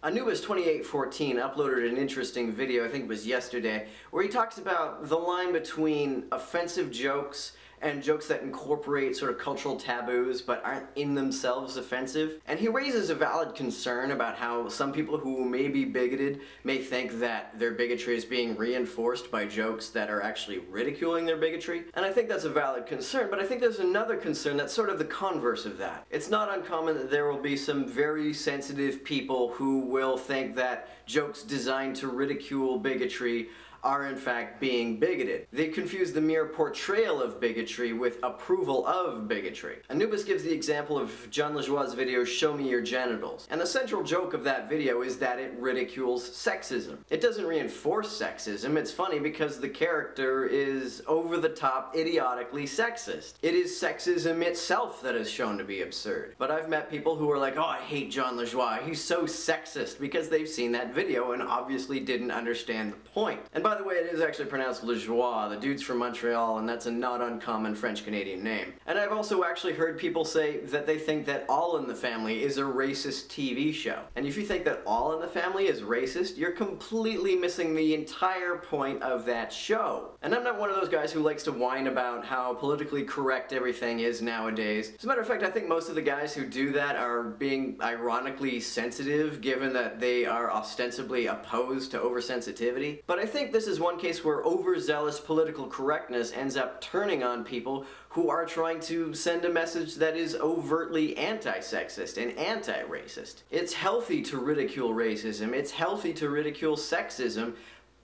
Anubis2814 uploaded an interesting video, I think it was yesterday, where he talks about the line between offensive jokes and jokes that incorporate sort of cultural taboos but aren't in themselves offensive. And he raises a valid concern about how some people who may be bigoted may think that their bigotry is being reinforced by jokes that are actually ridiculing their bigotry. And I think that's a valid concern, but I think there's another concern that's sort of the converse of that. It's not uncommon that there will be some very sensitive people who will think that jokes designed to ridicule bigotry are in fact being bigoted. They confuse the mere portrayal of bigotry with approval of bigotry. Anubis gives the example of John LaJoie's video, Show Me Your Genitals. And the central joke of that video is that it ridicules sexism. It doesn't reinforce sexism, it's funny because the character is over-the-top, idiotically sexist. It is sexism itself that is shown to be absurd. But I've met people who are like, oh, I hate John LaJoie, he's so sexist, because they've seen that video and obviously didn't understand the point. And by the way, it is actually pronounced LaJoie. The dude's from Montreal, and that's a not uncommon French-Canadian name. And I've also actually heard people say that they think that All in the Family is a racist TV show. And if you think that All in the Family is racist, you're completely missing the entire point of that show. And I'm not one of those guys who likes to whine about how politically correct everything is nowadays. As a matter of fact, I think most of the guys who do that are being ironically sensitive, given that they are ostensibly opposed to oversensitivity. But I think this is one case where overzealous political correctness ends up turning on people who are trying to send a message that is overtly anti-sexist and anti-racist. It's healthy to ridicule racism, it's healthy to ridicule sexism,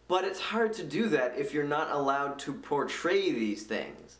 but it's hard to do that if you're not allowed to portray these things.